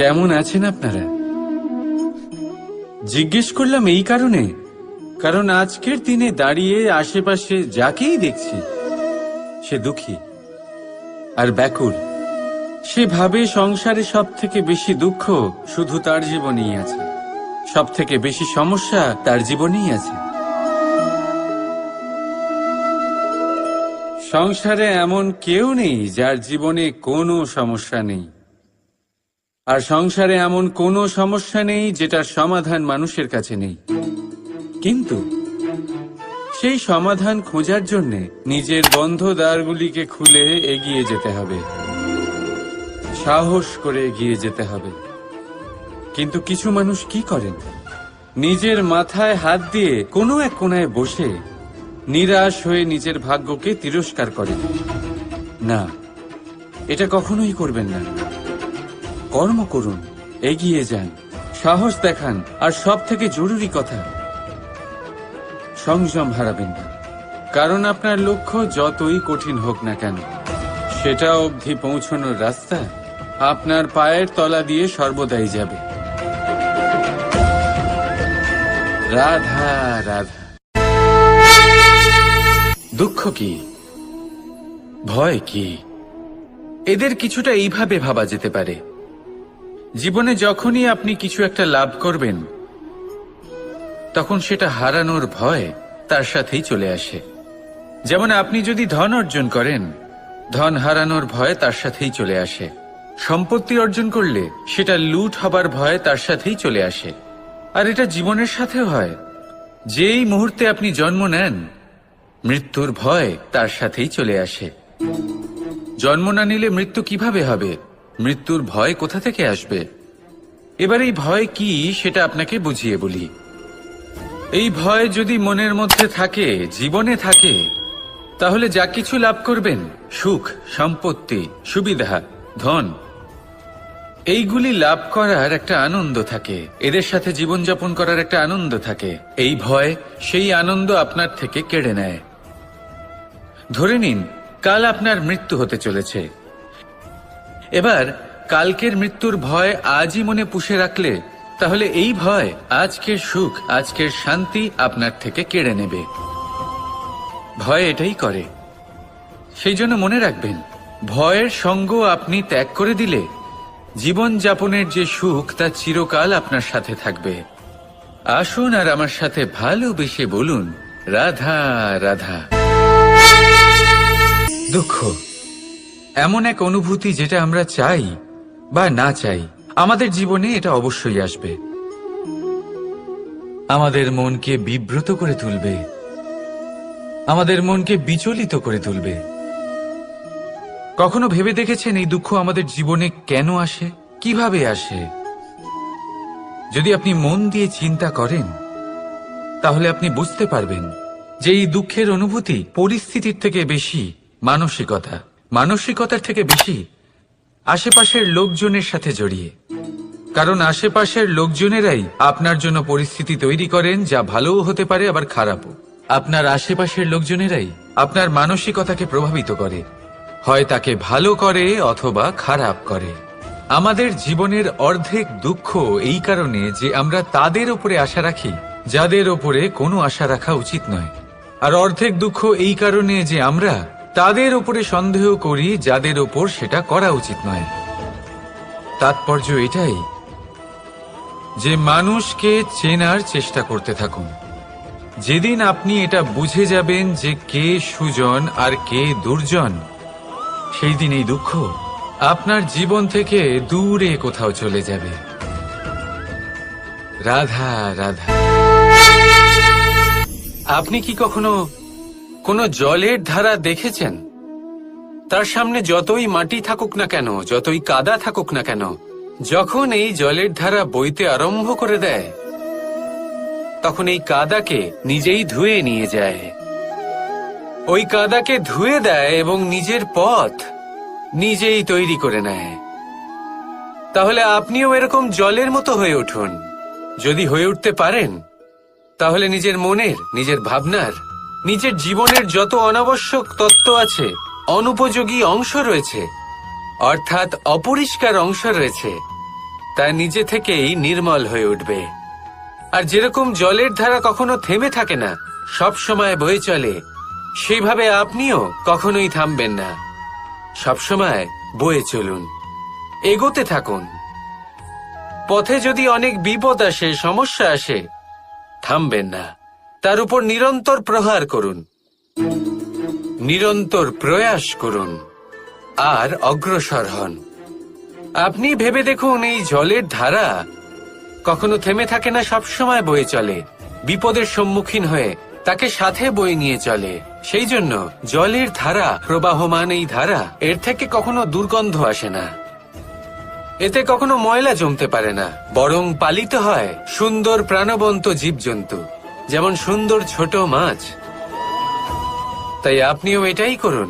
কেমন আছেন আপনারা? জিজ্ঞেস করলাম এই কারণে, কারণ আজকের দিনে দাঁড়িয়ে আশেপাশে যাকেই দেখছি সে দুঃখী আর ব্যাকুল। সে ভাবে সংসারে সব থেকে বেশি দুঃখ শুধু তার জীবনেই আছে, সব থেকে বেশি সমস্যা তার জীবনেই আছে। সংসারে এমন কেউ নেই যার জীবনে কোনো সমস্যা নেই, আর সংসারে এমন কোনো সমস্যা নেই যেটার সমাধান মানুষের কাছে নেই। কিন্তু সেই সমাধান খোঁজার জন্য নিজের বন্ধ দ্বারগুলিকে খুলে এগিয়ে যেতে হবে, সাহস করে এগিয়ে যেতে হবে। কিন্তু কিছু মানুষ কি করেন, নিজের মাথায় হাত দিয়ে কোনো এক কোণায় বসে নিরাশ হয়ে নিজের ভাগ্যকে তিরস্কার করেন। না, এটা কখনোই করবেন না। কর্ম করুন, এগিয়ে যান, সাহস দেখান, আর সব থেকে জরুরি কথা, সংযম হারাবেন না। কারণ আপনার লক্ষ্য যতই কঠিন হোক না কেন, সেটা অবধি পৌঁছানোর রাস্তা আপনার পায়ের তলা দিয়ে সর্বদাই যাবে। রাধা রাধা। দুঃখ কি, ভয় কি, এদের কিছুটা এইভাবে ভাবা যেতে পারে। জীবনে যখনই আপনি কিছু একটা লাভ করবেন, তখন সেটা হারানোর ভয় তার সাথেই চলে আসে। যেমন আপনি যদি ধন অর্জন করেন, ধন হারানোর ভয় তার সাথেই চলে আসে। সম্পত্তি অর্জন করলে সেটা লুট হবার ভয় তার সাথেই চলে আসে। আর এটা জীবনের সাথেও হয়। যেই মুহূর্তে আপনি জন্ম নেন, মৃত্যুর ভয় তার সাথেই চলে আসে। জন্ম না নিলে মৃত্যু কিভাবে হবে? মৃত্যুর ভয় কোথা থেকে আসবে? এবার এই ভয় কি সেটা আপনাকে বুঝিয়ে বলি। এই ভয় যদি মনের মধ্যে থাকে, জীবনে থাকে, তাহলে যা কিছু লাভ করবেন, সুখ, সম্পত্তি, সুবিধা, ধন, এইগুলি লাভ করার একটা আনন্দ থাকে, এদের সাথে জীবনযাপন করার একটা আনন্দ থাকে। এই ভয় সেই আনন্দ আপনার থেকে কেড়ে নেয়। ধরে নিন কাল আপনার মৃত্যু হতে চলেছে। এবার কালকের মৃত্যুর ভয় আজই মনে পুষে রাখলে, তাহলে এই ভয় আজকের সুখ, আজকের শান্তি আপনার থেকে কেড়ে নেবে। ভয় এটাই করে। সেই জন্য মনে রাখবেন, ভয়ের সঙ্গ আপনি ত্যাগ করে দিলে জীবন যাপনের যে সুখ তা চিরকাল আপনার সাথে থাকবে। আসুন আর আমার সাথে ভালোবেসে বলুন, রাধা রাধা। দুঃখ এমন এক অনুভূতি যেটা আমরা চাই বা না চাই, আমাদের জীবনে এটা অবশ্যই আসবে। আমাদের মনকে বিব্রত করে তুলবে, আমাদের মনকে বিচলিত করে তুলবে। কখনো ভেবে দেখেছেন এই দুঃখ আমাদের জীবনে কেন আসে, কিভাবে আসে? যদি আপনি মন দিয়ে চিন্তা করেন, তাহলে আপনি বুঝতে পারবেন যে এই দুঃখের অনুভূতি পরিস্থিতির থেকে বেশি মানসিকতার থেকে বেশি আশেপাশের লোকজনের সাথে জড়িয়ে। কারণ আশেপাশের লোকজনেরাই আপনার জন্য পরিস্থিতি তৈরি করেন, যা ভালোও হতে পারে আবার খারাপও। আপনার আশেপাশের লোকজনেরাই আপনার মানসিকতাকে প্রভাবিত করে, হয় তাকে ভালো করে অথবা খারাপ করে। আমাদের জীবনের অর্ধেক দুঃখ এই কারণে যে আমরা তাদের উপরে আশা রাখি যাদের উপরে কোনো আশা রাখা উচিত নয়, আর অর্ধেক দুঃখ এই কারণে যে আমরা তাদের উপরে সন্দেহ করি যাদের উপর সেটা করা উচিত নয়। তাৎপর্য এটাই যে মানুষকে চেনার চেষ্টা করতে থাকুন। যেদিন আপনি এটা বুঝে যাবেন যে কে সুজন আর কে দুর্জন, সেই দিন এই দুঃখ আপনার জীবন থেকে দূরে কোথাও চলে যাবে। রাধা রাধা। আপনি কি কখনো কোনো জলের ধারা দেখেছেন? তার সামনে যতই মাটি থাকুক না কেন, যতই কাদা থাকুক না কেন, যখন এই জলের ধারা বইতে আরম্ভ করে দেয়, তখন এই কাদাকে নিজেই ধুয়ে নিয়ে যায়। ওই কাদাকে ধুয়ে দেয় এবং নিজের পথ নিজেই তৈরি করে নেয়। তাহলে আপনিও এরকম জলের মতো হয়ে উঠুন। যদি হয়ে উঠতে পারেন, তাহলে নিজের মনের, নিজের ভাবনার, নিজের জীবনের যত অনাবশ্যক তত্ত্ব আছে, অনুপযোগী অংশ রয়েছে, অর্থাৎ অপরিষ্কার অংশ রয়েছে, তা নিজে থেকেই নির্মল হয়ে উঠবে। আর যেরকম জলের ধারা কখনো থেমে থাকে না, সব সময় বয়ে চলে, সেইভাবে আপনিও কখনোই থামবেন না। সবসময় বয়ে চলুন, এগোতে থাকুন। পথে যদি অনেক বিপদ আসে, সমস্যা আসে, থামবেন না, তার উপর নিরন্তর প্রহার করুন, নিরন্তর প্রয়াস করুন আর অগ্রসর হন। আপনি ভেবে দেখুন, এই জলের ধারা কখনো থেমে থাকে না, সবসময় বয়ে চলে, বিপদের সম্মুখীন হয়ে তাকে সাথে বয়ে নিয়ে চলে। সেই জন্য জলের ধারা, প্রবাহমান এই ধারা, এর থেকে কখনো দুর্গন্ধ আসে না, এতে কখনো ময়লা জমতে পারে না, বরং পালিত হয় সুন্দর প্রাণবন্ত জীবজন্তু, যেমন সুন্দর ছোট মাছ। তাই আপনিও এটাই করুন,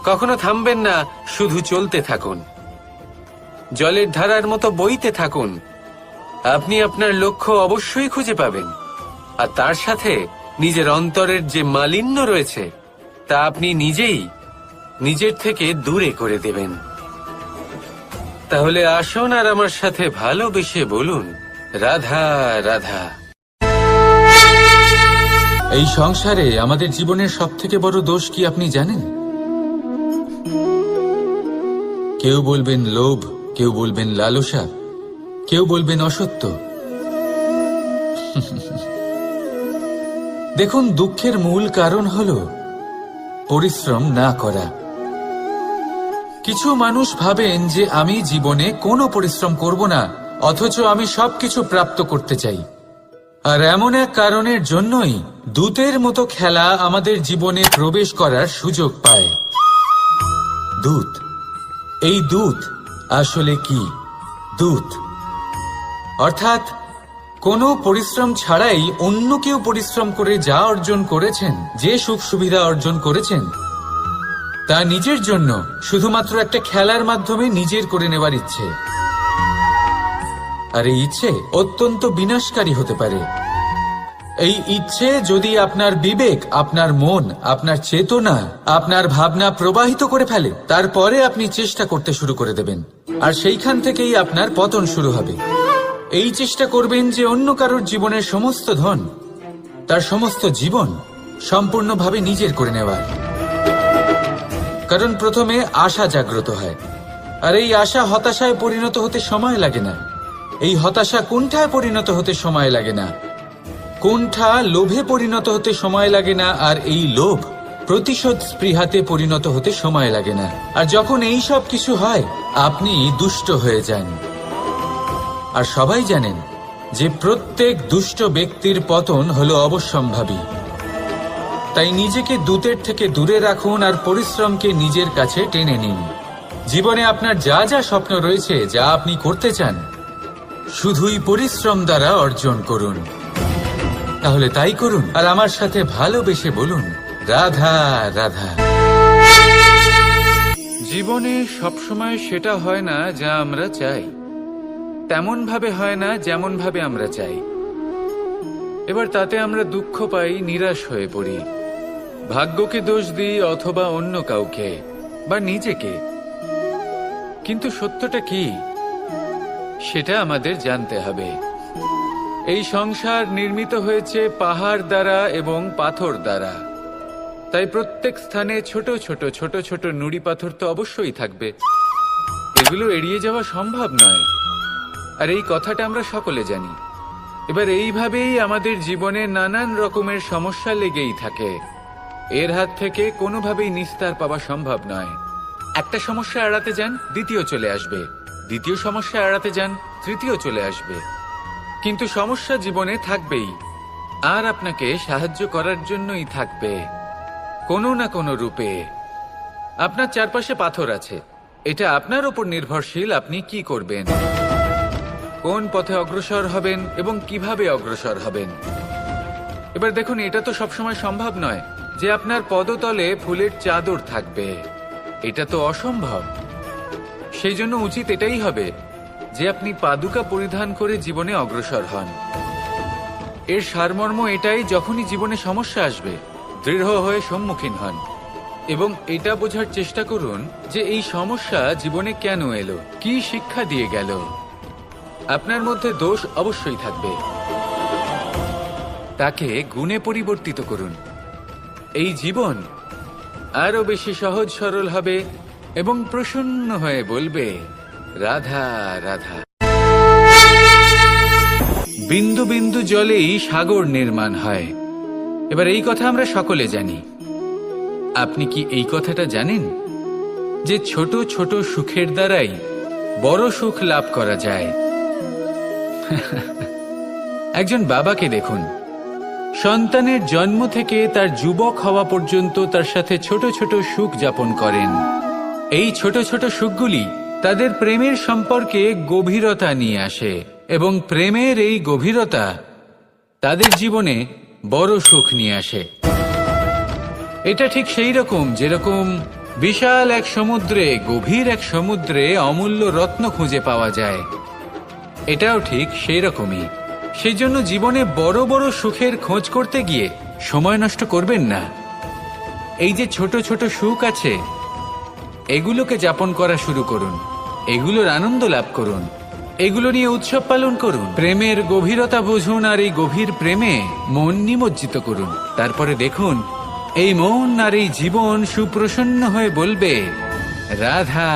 কখনো থামবেন না, শুধু চলতে থাকুন, জলের ধারার মতো বইতে থাকুন। আপনি আপনার লক্ষ্য অবশ্যই খুঁজে পাবেন, আর তার সাথে নিজের অন্তরের যে মালিন্য রয়েছে তা আপনি নিজেই নিজের থেকে দূরে করে দেবেন। তাহলে আসুন আর আমার সাথে ভালোবেসে বলুন, রাধা রাধা। এই সংসারে আমাদের জীবনের সবথেকে বড় দোষ কি আপনি জানেন? কেউ বলবেন লোভ, কেউ বলবেন লালসা, কেউ বলবেন অসত্য। দেখুন, দুঃখের মূল কারণ হল পরিশ্রম না করা। কিছু মানুষ ভাবেন যে আমি জীবনে কোনো পরিশ্রম করব না, অথচ আমি সবকিছু প্রাপ্ত করতে চাই। আর এমন এক কারণের জন্যই দূতের মতো খেলা আমাদের জীবনে প্রবেশ করার সুযোগ পায়। দূত, এই দূত আসলে কি? দূত অর্থাৎ কোনো পরিশ্রম ছাড়াই অন্য কেউ পরিশ্রম করে যা অর্জন করেছেন, যে সুখ সুবিধা অর্জন করেছেন, তা নিজের জন্য শুধুমাত্র একটা খেলার মাধ্যমে নিজের করে নেওয়ার ইচ্ছে। আর এই ইচ্ছে অত্যন্ত বিনাশকারী হতে পারে। এই ইচ্ছে যদি আপনার বিবেক, আপনার মন, আপনার চেতনা, আপনার ভাবনা প্রবাহিত করে ফেলে, তারপরে আপনি চেষ্টা করতে শুরু করে দেবেন, আর সেইখান থেকেই আপনার পতন শুরু হবে। এই চেষ্টা করবেন যে অন্য কারোর জীবনের সমস্ত ধন, তার সমস্ত জীবন সম্পূর্ণভাবে নিজের করে নেওয়ার। কারণ প্রথমে আশা জাগ্রত হয়, আর এই আশা হতাশায় পরিণত হতে সময় লাগে না। এই হতাশা কুণ্ঠায় পরিণত হতে সময় লাগে না, কুণ্ঠা লোভে পরিণত হতে সময় লাগে না, আর এই লোভ প্রতিশোধ স্পৃহাতে পরিণত হতে সময় লাগে না। আর যখন এই সব কিছু হয়, আপনি দুষ্ট হয়ে যান। আর সবাই জানেন যে প্রত্যেক দুষ্ট ব্যক্তির পতন হলো অবশ্যম্ভাবী। তাই নিজেকে দূতের থেকে দূরে রাখুন আর পরিশ্রমকে নিজের কাছে টেনে নিন। জীবনে আপনার যা যা স্বপ্ন রয়েছে, যা আপনি করতে চান, শুধুই পরিশ্রম দ্বারা অর্জন করুন। তাহলে তাই করুন, আর আমার সাথে ভালোবেসে বলুন, রাধা রাধা। জীবনে সবসময় সেটা হয় না যা আমরা চাই, তেমন ভাবে হয় না যেমন ভাবে আমরা চাই। এবার তাতে আমরা দুঃখ পাই, নিরাশ হয়ে পড়ি, ভাগ্যকে দোষ দিই অথবা অন্য কাউকে বা নিজেকে। কিন্তু সত্যটা কি, সেটা আমাদের জানতে হবে। এই সংসার নির্মিত হয়েছে পাহাড় দ্বারা এবং পাথর দ্বারা, তাই প্রত্যেক স্থানে ছোট ছোট ছোট ছোট নুড়ি পাথর তো অবশ্যই থাকবে। এগুলো এড়িয়ে যাওয়া সম্ভব নয়, আর এই কথাটা আমরা সকলে জানি। এবার এইভাবেই আমাদের জীবনে নানান রকমের সমস্যা লেগেই থাকে। এর হাত থেকে কোনোভাবেই নিস্তার পাওয়া সম্ভব নয়। একটা সমস্যা এড়াতে যান, দ্বিতীয় চলে আসবে, দ্বিতীয় সমস্যা এড়াতে যান, তৃতীয় চলে আসবে। কিন্তু সমস্যা জীবনে থাকবেই, আর আপনাকে সাহায্য করার জন্যই থাকবে কোনো না কোনো রূপে। আপনার চারপাশে পাথর আছে, এটা আপনার উপর নির্ভরশীল আপনি কি করবেন, কোন পথে অগ্রসর হবেন এবং কিভাবে অগ্রসর হবেন। এবার দেখুন, এটা তো সবসময় সম্ভব নয় যে আপনার পদতলে ফুলের চাদর থাকবে, এটা তো অসম্ভব। সেই জন্য উচিত এটাই হবে যে আপনি পাদুকা পরিধান করে জীবনে অগ্রসর হন। এর সারমর্ম এটাই, যখনই জীবনে সমস্যা আসবে দৃঢ় হয়ে সম্মুখীন হন এবং এটা বোঝার চেষ্টা করুন যে এই সমস্যা জীবনে কেন এলো, কি শিক্ষা দিয়ে গেল। আপনার মধ্যে দোষ অবশ্যই থাকবে, তাকে গুণে পরিবর্তিত করুন। এই জীবন আরো বেশি সহজ সরল হবে এবং প্রসন্ন হয়ে বলবে, রাধা রাধা। বিন্দু বিন্দু জলেই সাগর নির্মাণ হয়। এবার এই কথা আমরা সকলে জানি। আপনি কি এই কথাটা জানেন যে ছোট ছোট সুখের দ্বারাই বড় সুখ লাভ করা যায়? একজন বাবাকে দেখুন, সন্তানের জন্ম থেকে তার যুবক হওয়া পর্যন্ত তার সাথে ছোট ছোট সুখ যাপন করেন। এই ছোট ছোট সুখগুলি তাদের প্রেমের সম্পর্কে গভীরতা নিয়ে আসে এবং প্রেমের এই গভীরতা তাদের জীবনে বড় সুখ নিয়ে আসে। এটা ঠিক সেই রকম যেরকম বিশাল এক সমুদ্রে, গভীর এক সমুদ্রে অমূল্য রত্ন খুঁজে পাওয়া যায়। এটাও ঠিক সেই রকমই। সেই জন্য জীবনে বড় বড় সুখের খোঁজ করতে গিয়ে সময় নষ্ট করবেন না। এই যে ছোট ছোট সুখ আছে, এগুলোকে যাপন করা শুরু করুন, এগুলোর আনন্দ লাভ করুন, এগুলো নিয়ে উৎসব পালন করুন। প্রেমের গভীরতা বুঝুন আর এই গভীর প্রেমে মন নিমজ্জিত করুন। তারপরে দেখুন এই মন আর এই জীবন সুপ্রসন্ন হয়ে বলবে, রাধা।